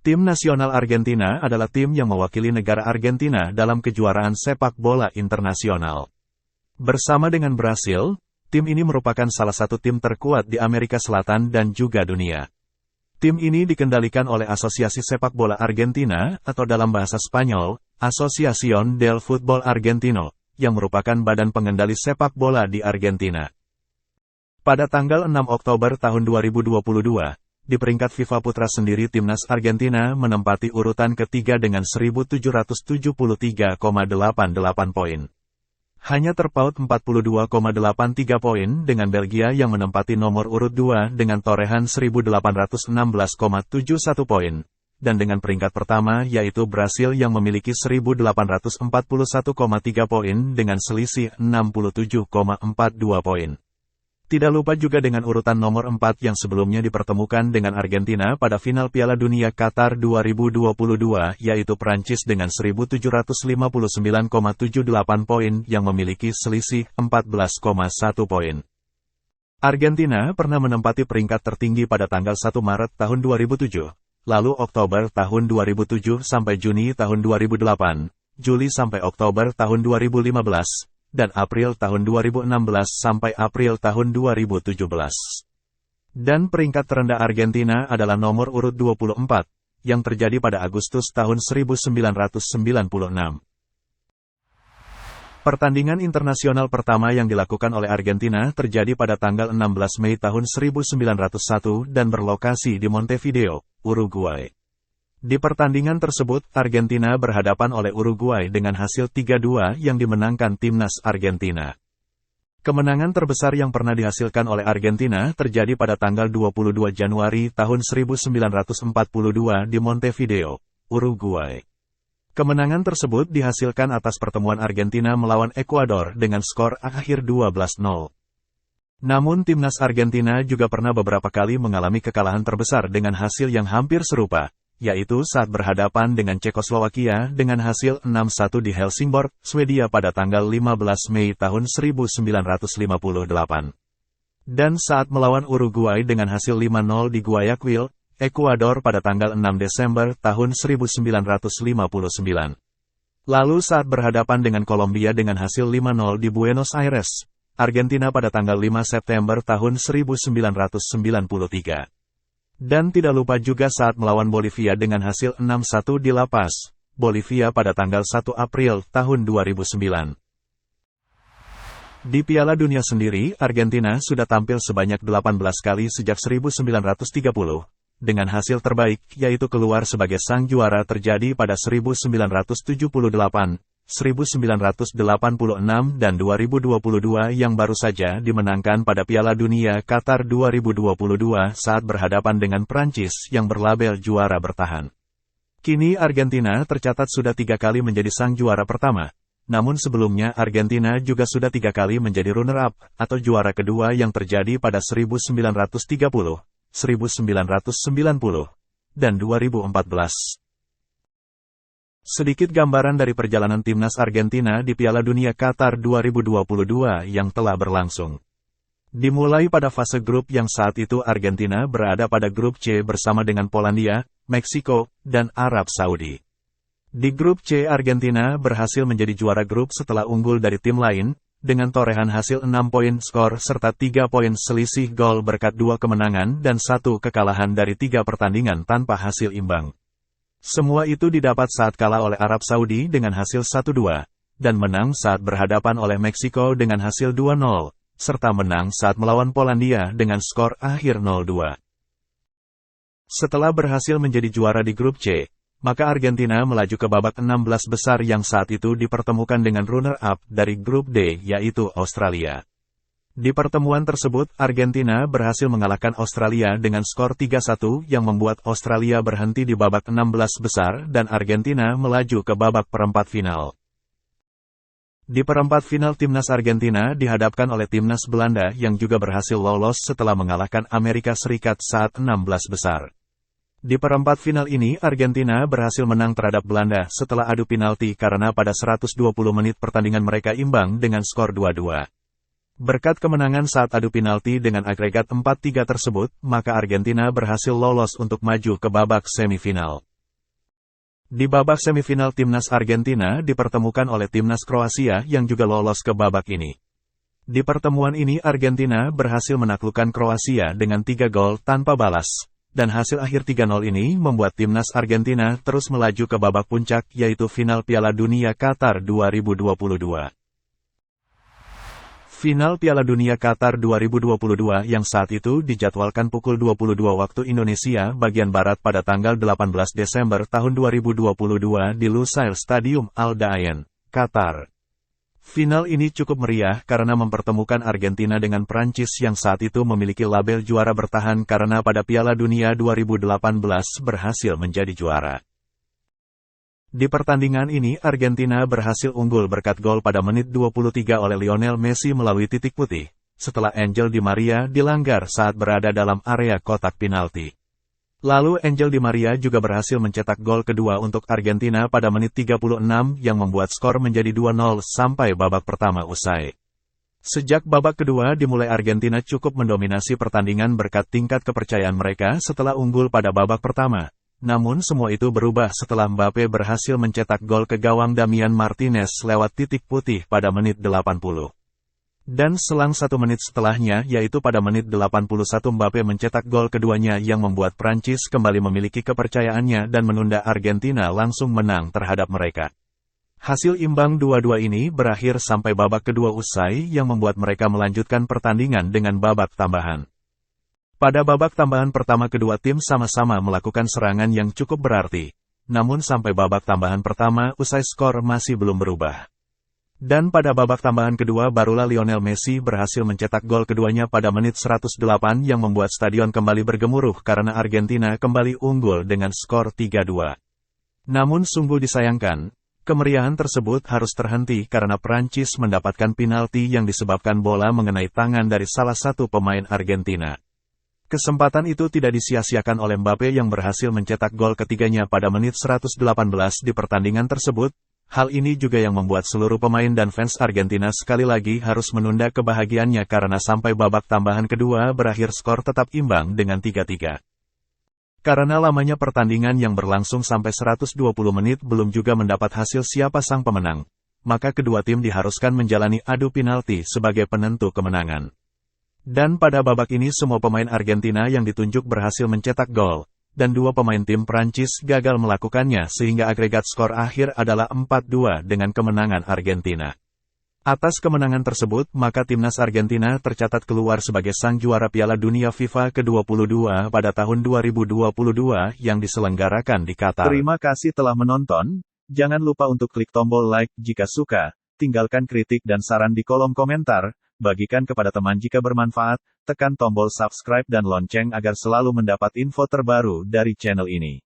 Tim nasional Argentina adalah tim yang mewakili negara Argentina dalam kejuaraan sepak bola internasional. Bersama dengan Brasil, tim ini merupakan salah satu tim terkuat di Amerika Selatan dan juga dunia. Tim ini dikendalikan oleh Asosiasi Sepak Bola Argentina, atau dalam bahasa Spanyol, Asociación del Fútbol Argentino, yang merupakan badan pengendali sepak bola di Argentina. Pada tanggal 6 Oktober tahun 2022, di peringkat FIFA Putra sendiri timnas Argentina menempati urutan ketiga dengan 1.773,88 poin. Hanya terpaut 42,83 poin dengan Belgia yang menempati nomor urut 2 dengan torehan 1.816,71 poin, dan dengan peringkat pertama yaitu Brasil yang memiliki 1.841,3 poin dengan selisih 67,42 poin. Tidak lupa juga dengan urutan nomor 4 yang sebelumnya dipertemukan dengan Argentina pada final Piala Dunia Qatar 2022 yaitu Prancis dengan 1.759,78 poin yang memiliki selisih 14,1 poin. Argentina pernah menempati peringkat tertinggi pada tanggal 1 Maret tahun 2007, lalu Oktober tahun 2007 sampai Juni tahun 2008, Juli sampai Oktober tahun 2015, dan April tahun 2016 sampai April tahun 2017. Dan peringkat terendah Argentina adalah nomor urut 24, yang terjadi pada Agustus tahun 1996. Pertandingan internasional pertama yang dilakukan oleh Argentina terjadi pada tanggal 16 Mei tahun 1901 dan berlokasi di Montevideo, Uruguay. Di pertandingan tersebut, Argentina berhadapan oleh Uruguay dengan hasil 3-2 yang dimenangkan timnas Argentina. Kemenangan terbesar yang pernah dihasilkan oleh Argentina terjadi pada tanggal 22 Januari tahun 1942 di Montevideo, Uruguay. Kemenangan tersebut dihasilkan atas pertemuan Argentina melawan Ekuador dengan skor akhir 12-0. Namun timnas Argentina juga pernah beberapa kali mengalami kekalahan terbesar dengan hasil yang hampir serupa, yaitu saat berhadapan dengan Cekoslowakia dengan hasil 6-1 di Helsingborg, Swedia pada tanggal 15 Mei tahun 1958. Dan saat melawan Uruguay dengan hasil 5-0 di Guayaquil, Ekuador pada tanggal 6 Desember tahun 1959. Lalu saat berhadapan dengan Kolombia dengan hasil 5-0 di Buenos Aires, Argentina pada tanggal 5 September tahun 1993. Dan tidak lupa juga saat melawan Bolivia dengan hasil 6-1 di La Paz, Bolivia pada tanggal 1 April tahun 2009. Di Piala Dunia sendiri, Argentina sudah tampil sebanyak 18 kali sejak 1930, dengan hasil terbaik yaitu keluar sebagai sang juara terjadi pada 1978, 1986 dan 2022 yang baru saja dimenangkan pada Piala Dunia Qatar 2022 saat berhadapan dengan Prancis yang berlabel juara bertahan. Kini Argentina tercatat sudah 3 kali menjadi sang juara pertama, namun sebelumnya Argentina juga sudah 3 kali menjadi runner-up atau juara kedua yang terjadi pada 1930, 1990, dan 2014. Sedikit gambaran dari perjalanan timnas Argentina di Piala Dunia Qatar 2022 yang telah berlangsung. Dimulai pada fase grup yang saat itu Argentina berada pada grup C bersama dengan Polandia, Meksiko, dan Arab Saudi. Di grup C Argentina berhasil menjadi juara grup setelah unggul dari tim lain, dengan torehan hasil 6 poin skor serta 3 poin selisih gol berkat 2 kemenangan dan 1 kekalahan dari 3 pertandingan tanpa hasil imbang. Semua itu didapat saat kalah oleh Arab Saudi dengan hasil 1-2, dan menang saat berhadapan oleh Meksiko dengan hasil 2-0, serta menang saat melawan Polandia dengan skor akhir 0-2. Setelah berhasil menjadi juara di grup C, maka Argentina melaju ke babak 16 besar yang saat itu dipertemukan dengan runner-up dari grup D yaitu Australia. Di pertemuan tersebut, Argentina berhasil mengalahkan Australia dengan skor 3-1 yang membuat Australia berhenti di babak 16 besar dan Argentina melaju ke babak perempat final. Di perempat final timnas Argentina dihadapkan oleh timnas Belanda yang juga berhasil lolos setelah mengalahkan Amerika Serikat saat 16 besar. Di perempat final ini Argentina berhasil menang terhadap Belanda setelah adu penalti karena pada 120 menit pertandingan mereka imbang dengan skor 2-2. Berkat kemenangan saat adu penalti dengan agregat 4-3 tersebut, maka Argentina berhasil lolos untuk maju ke babak semifinal. Di babak semifinal timnas Argentina dipertemukan oleh timnas Kroasia yang juga lolos ke babak ini. Di pertemuan ini Argentina berhasil menaklukkan Kroasia dengan 3 gol tanpa balas. Dan hasil akhir 3-0 ini membuat timnas Argentina terus melaju ke babak puncak yaitu final Piala Dunia Qatar 2022. Final Piala Dunia Qatar 2022 yang saat itu dijadwalkan pukul 22 waktu Indonesia bagian Barat pada tanggal 18 Desember tahun 2022 di Lusail Stadium Al Dayan, Qatar. Final ini cukup meriah karena mempertemukan Argentina dengan Prancis yang saat itu memiliki label juara bertahan karena pada Piala Dunia 2018 berhasil menjadi juara. Di pertandingan ini Argentina berhasil unggul berkat gol pada menit 23 oleh Lionel Messi melalui titik putih, setelah Angel Di Maria dilanggar saat berada dalam area kotak penalti. Lalu Angel Di Maria juga berhasil mencetak gol kedua untuk Argentina pada menit 36 yang membuat skor menjadi 2-0 sampai babak pertama usai. Sejak babak kedua dimulai Argentina cukup mendominasi pertandingan berkat tingkat kepercayaan mereka setelah unggul pada babak pertama. Namun semua itu berubah setelah Mbappe berhasil mencetak gol ke gawang Damian Martinez lewat titik putih pada menit 80. Dan selang 1 menit setelahnya yaitu pada menit 81 Mbappe mencetak gol keduanya yang membuat Prancis kembali memiliki kepercayaannya dan menunda Argentina langsung menang terhadap mereka. Hasil imbang 2-2 ini berakhir sampai babak kedua usai yang membuat mereka melanjutkan pertandingan dengan babak tambahan. Pada babak tambahan pertama kedua tim sama-sama melakukan serangan yang cukup berarti. Namun sampai babak tambahan pertama usai skor masih belum berubah. Dan pada babak tambahan kedua barulah Lionel Messi berhasil mencetak gol keduanya pada menit 108 yang membuat stadion kembali bergemuruh karena Argentina kembali unggul dengan skor 3-2. Namun sungguh disayangkan, kemeriahan tersebut harus terhenti karena Prancis mendapatkan penalti yang disebabkan bola mengenai tangan dari salah satu pemain Argentina. Kesempatan itu tidak disia-siakan oleh Mbappe yang berhasil mencetak gol ketiganya pada menit 118 di pertandingan tersebut. Hal ini juga yang membuat seluruh pemain dan fans Argentina sekali lagi harus menunda kebahagiaannya karena sampai babak tambahan kedua berakhir skor tetap imbang dengan 3-3. Karena lamanya pertandingan yang berlangsung sampai 120 menit belum juga mendapat hasil siapa sang pemenang, maka kedua tim diharuskan menjalani adu penalti sebagai penentu kemenangan. Dan pada babak ini semua pemain Argentina yang ditunjuk berhasil mencetak gol. Dan dua pemain tim Prancis gagal melakukannya sehingga agregat skor akhir adalah 4-2 dengan kemenangan Argentina. Atas kemenangan tersebut, maka timnas Argentina tercatat keluar sebagai sang juara Piala Dunia FIFA ke-22 pada tahun 2022 yang diselenggarakan di Qatar. Terima kasih telah menonton, jangan lupa untuk klik tombol like jika suka, tinggalkan kritik dan saran di kolom komentar, bagikan kepada teman jika bermanfaat, tekan tombol subscribe dan lonceng agar selalu mendapat info terbaru dari channel ini.